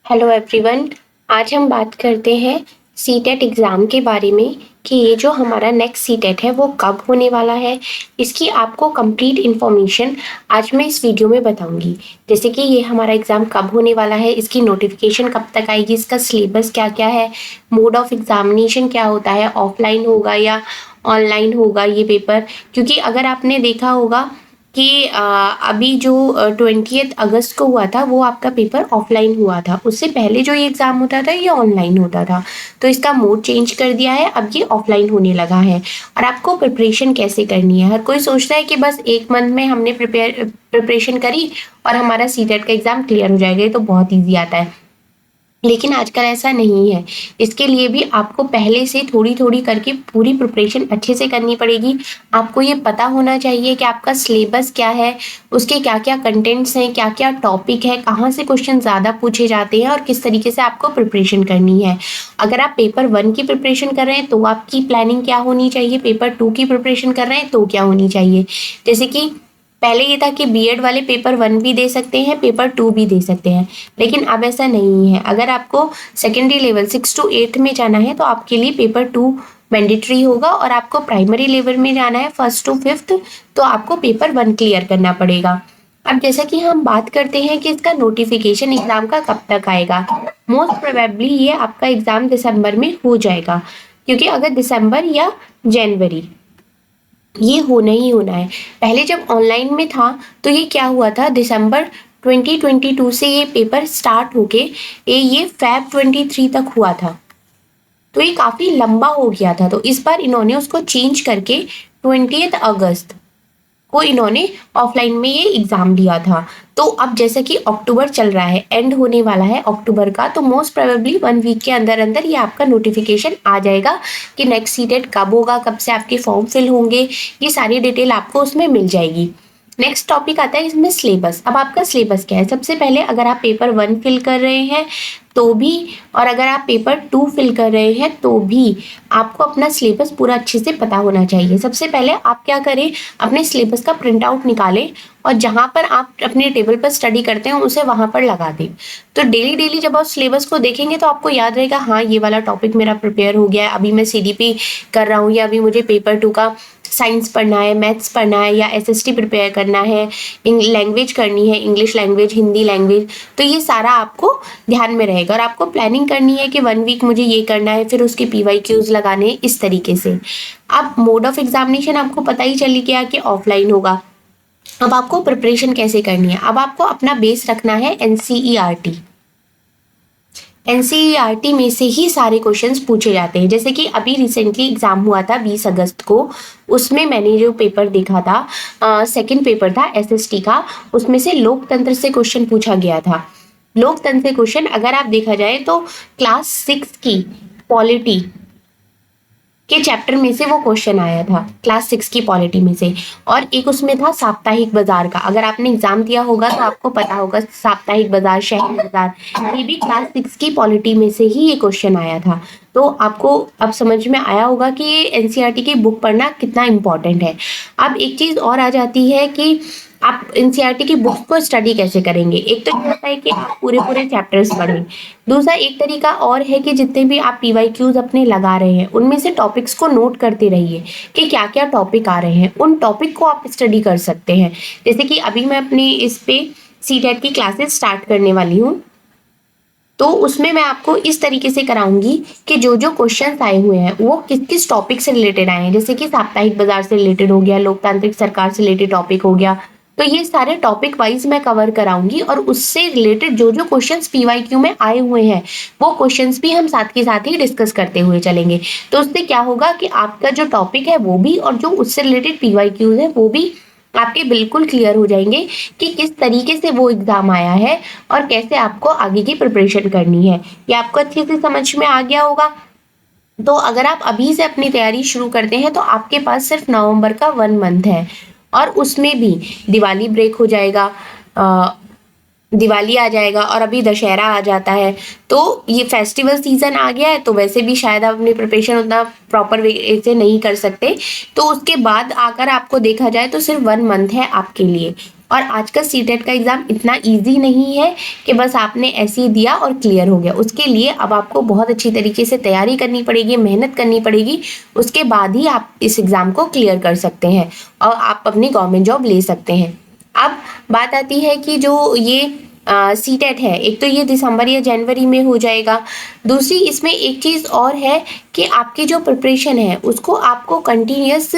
Hello everyone. आज हम बात करते हैं सीटेट एग्ज़ाम के बारे में कि ये जो हमारा नेक्स्ट सीटेट है वो कब होने वाला है। इसकी आपको कंप्लीट इन्फॉर्मेशन आज मैं इस वीडियो में बताऊंगी। जैसे कि ये हमारा एग्ज़ाम कब होने वाला है, इसकी नोटिफिकेशन कब तक आएगी, इसका सिलेबस क्या क्या है, मोड ऑफ एग्जामिनेशन क्या होता है, ऑफलाइन होगा या ऑनलाइन होगा ये पेपर। क्योंकि अगर आपने देखा होगा कि अभी जो 20 अगस्त को हुआ था वो आपका पेपर ऑफलाइन हुआ था। उससे पहले जो ये एग्ज़ाम होता था ये ऑनलाइन होता था। तो इसका मोड चेंज कर दिया है, अब ये ऑफलाइन होने लगा है। और आपको प्रिपरेशन कैसे करनी है, हर कोई सोचता है कि बस एक मंथ में हमने प्रिपरेशन करी और हमारा सीटेट का एग्ज़ाम क्लियर हो जाएगा, ये तो बहुत ईजी आता है। लेकिन आजकल ऐसा नहीं है। इसके लिए भी आपको पहले से थोड़ी थोड़ी करके पूरी प्रिपरेशन अच्छे से करनी पड़ेगी। आपको ये पता होना चाहिए कि आपका सिलेबस क्या है, उसके क्या क्या कंटेंट्स हैं, क्या क्या टॉपिक है, कहाँ से क्वेश्चन ज़्यादा पूछे जाते हैं और किस तरीके से आपको प्रिपरेशन करनी है। अगर आप पेपर 1 की प्रिपरेशन कर रहे हैं तो आपकी प्लानिंग क्या होनी चाहिए, पेपर 2 की प्रिपरेशन कर रहे हैं तो क्या होनी चाहिए। जैसे कि पहले ये था कि बीएड वाले पेपर 1 भी दे सकते हैं, पेपर 2 भी दे सकते हैं, लेकिन अब ऐसा नहीं है। अगर आपको सेकेंडरी लेवल 6 to 8 में जाना है तो आपके लिए पेपर 2 मैंडेटरी होगा, और आपको प्राइमरी लेवल में जाना है 1st to 5th तो आपको पेपर 1 क्लियर करना पड़ेगा। अब जैसा कि हम बात करते हैं कि इसका नोटिफिकेशन एग्जाम का कब तक आएगा, मोस्ट प्रोबेबली ये आपका एग्जाम दिसंबर में हो जाएगा। क्योंकि अगर दिसंबर या जनवरी ये होना ही होना है। पहले जब ऑनलाइन में था तो ये क्या हुआ था, दिसंबर 2022 से ये पेपर स्टार्ट होके ये फेब 23 तक हुआ था। तो ये काफ़ी लंबा हो गया था। तो इस बार इन्होंने उसको चेंज करके 20 अगस्त को इन्होंने ऑफलाइन में ये एग्ज़ाम दिया था। तो अब जैसे कि अक्टूबर चल रहा है, एंड होने वाला है अक्टूबर का, तो मोस्ट प्रोबेबली 1 वीक के अंदर अंदर ये आपका नोटिफिकेशन आ जाएगा कि नेक्स्ट सीटेट कब होगा, कब से आपके फॉर्म फिल होंगे, ये सारी डिटेल आपको उसमें मिल जाएगी। नेक्स्ट टॉपिक आता है इसमें सिलेबस। अब आपका सिलेबस क्या है, सबसे पहले अगर आप पेपर 1 फिल कर रहे हैं तो भी, और अगर आप पेपर 2 फिल कर रहे हैं तो भी आपको अपना सिलेबस पूरा अच्छे से पता होना चाहिए। सबसे पहले आप क्या करें, अपने सिलेबस का प्रिंट आउट निकालें और जहाँ पर आप अपने टेबल पर स्टडी करते हैं उसे वहाँ पर लगा दें। तो डेली डेली जब आप सिलेबस को देखेंगे तो आपको याद रहेगा, हाँ ये वाला टॉपिक मेरा प्रिपेयर हो गया है, अभी मैं सीडीपी कर रहा हूँ, या अभी मुझे पेपर 2 का साइंस पढ़ना है, मैथ्स पढ़ना है, या एसएसटी प्रिपेयर करना है, लैंग्वेज करनी है, इंग्लिश लैंग्वेज, हिंदी लैंग्वेज। तो ये सारा आपको ध्यान में रहेगा। और आपको प्लानिंग करनी है कि 1 वीक मुझे ये करना है, फिर उसके पीवाईक्यूज लगाने हैं, इस तरीके से। अब मोड ऑफ एग्जामिनेशन आपको पता ही चल गया कि ऑफलाइन होगा। अब आपको प्रिपरेशन कैसे करनी है, अब आपको अपना बेस रखना है एनसीईआरटी। एनसीईआरटी में से ही सारे क्वेश्चंस पूछे जाते हैं। जैसे कि अभी रिसेंटली एग्जाम हुआ था 20 अगस्त को, उसमें मैंने जो पेपर देखा था, सेकंड पेपर था एसएसटी का, उसमें से लोकतंत्र से क्वेश्चन पूछा गया था। लोकतंत्र से क्वेश्चन अगर आप देखा जाए तो क्लास 6 की पॉलिटी के चैप्टर में से वो क्वेश्चन आया था, क्लास 6 की पॉलिटी में से। और एक उसमें था साप्ताहिक बाजार का, अगर आपने एग्जाम दिया होगा तो आपको पता होगा साप्ताहिक बाजार, शहरी बाजार, ये भी क्लास 6 की पॉलिटी में से ही ये क्वेश्चन आया था। तो आपको अब समझ में आया होगा कि ये एनसीईआरटी की बुक पढ़ना कितना इम्पोर्टेंट है। अब एक चीज़ और आ जाती है कि आप एनसीईआरटी की बुक को स्टडी कैसे करेंगे। एक तो ये होता है कि आप पूरे पूरे चैप्टर्स पढ़ें। दूसरा एक तरीका और है कि जितने भी आप पीवाईक्यूज अपने लगा रहे हैं उनमें से टॉपिक्स को नोट करते रहिए कि क्या क्या टॉपिक आ रहे हैं, उन टॉपिक को आप स्टडी कर सकते हैं। जैसे कि अभी मैं अपनी इस पे सीटेट की क्लासेस स्टार्ट करने वाली हूँ, तो उसमें मैं आपको इस तरीके से कराऊंगी कि जो जो क्वेश्चंस आए हुए हैं वो किस किस टॉपिक से रिलेटेड आए हैं। जैसे कि साप्ताहिक बाजार से रिलेटेड हो गया, लोकतांत्रिक सरकार से रिलेटेड टॉपिक हो गया। तो ये सारे टॉपिक वाइज मैं कवर कराऊंगी, और उससे रिलेटेड जो जो क्वेश्चंस पीवाईक्यू में आए हुए हैं वो क्वेश्चंस भी हम साथ के साथ ही डिस्कस करते हुए चलेंगे। तो उससे क्या होगा कि आपका जो टॉपिक है वो भी, और जो उससे रिलेटेड पीवाईक्यूज है वो भी आपके बिल्कुल क्लियर हो जाएंगे कि किस तरीके से वो एग्जाम आया है और कैसे आपको आगे की प्रिपरेशन करनी है। ये आपको अच्छे से समझ में आ गया होगा। तो अगर आप अभी से अपनी तैयारी शुरू करते हैं तो आपके पास सिर्फ नवंबर का 1 मंथ है, और उसमें भी दिवाली ब्रेक हो जाएगा, दिवाली आ जाएगा, और अभी दशहरा आ जाता है। तो ये फेस्टिवल सीजन आ गया है, तो वैसे भी शायद आप अपनी प्रिपरेशन उतना प्रॉपर वे से नहीं कर सकते। तो उसके बाद आकर आपको देखा जाए तो सिर्फ 1 मंथ है आपके लिए। और आज का सीटेट का एग्ज़ाम इतना ईजी नहीं है कि बस आपने ऐसे ही दिया और क्लियर हो गया। उसके लिए अब आपको बहुत अच्छी तरीके से तैयारी करनी पड़ेगी, मेहनत करनी पड़ेगी, उसके बाद ही आप इस एग्ज़ाम को क्लियर कर सकते हैं और आप अपनी गवर्नमेंट जॉब ले सकते हैं। अब बात आती है कि जो ये सीटेट है, एक तो ये दिसंबर या जनवरी में हो जाएगा। दूसरी इसमें एक चीज़ और है कि आपकी जो प्रिपरेशन है उसको आपको कंटिन्यूअस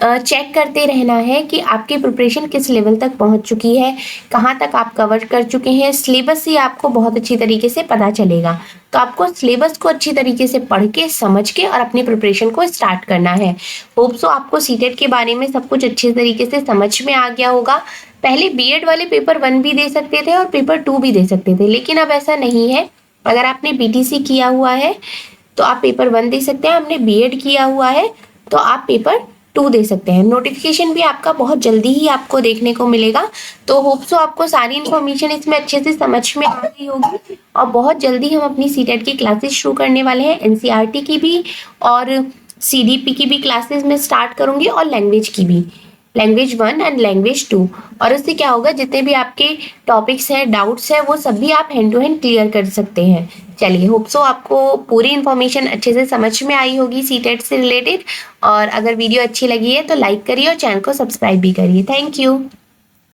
चेक करते रहना है कि आपकी प्रिपरेशन किस लेवल तक पहुंच चुकी है, कहाँ तक आप कवर कर चुके हैं। सिलेबस से आपको बहुत अच्छी तरीके से पता चलेगा, तो आपको सिलेबस को अच्छी तरीके से पढ़ के समझ के और अपनी प्रिपरेशन को स्टार्ट करना है। होप सो आपको सीटेट के बारे में सब कुछ अच्छे तरीके से समझ में आ गया होगा। पहले बीएड वाले पेपर 1 भी दे सकते थे और पेपर 2 भी दे सकते थे, लेकिन अब ऐसा नहीं है। अगर आपने बीटीसी किया हुआ है तो आप पेपर 1 दे सकते हैं, आपने बीएड किया हुआ है तो आप पेपर 2 दे सकते हैं। नोटिफिकेशन भी आपका बहुत जल्दी ही आपको देखने को मिलेगा। तो होप सो आपको सारी इन्फॉर्मेशन इसमें अच्छे से समझ में आ गई होगी और बहुत जल्दी हम अपनी सीटेट की क्लासेस शुरू करने वाले हैं। एनसीईआरटी की भी और सीडीपी की भी क्लासेस में स्टार्ट करूंगी और लैंग्वेज की भी, लैंग्वेज 1 एंड लैंग्वेज 2। और उससे क्या होगा, जितने भी आपके टॉपिक्स हैं, डाउट्स हैं, वो सब भी आप हैंड टू हैंड क्लियर कर सकते हैं। चलिए, होप सो आपको पूरी इन्फॉर्मेशन अच्छे से समझ में आई होगी सीटेट से रिलेटेड। और अगर वीडियो अच्छी लगी है तो लाइक करिए और चैनल को सब्सक्राइब भी करिए। Thank you.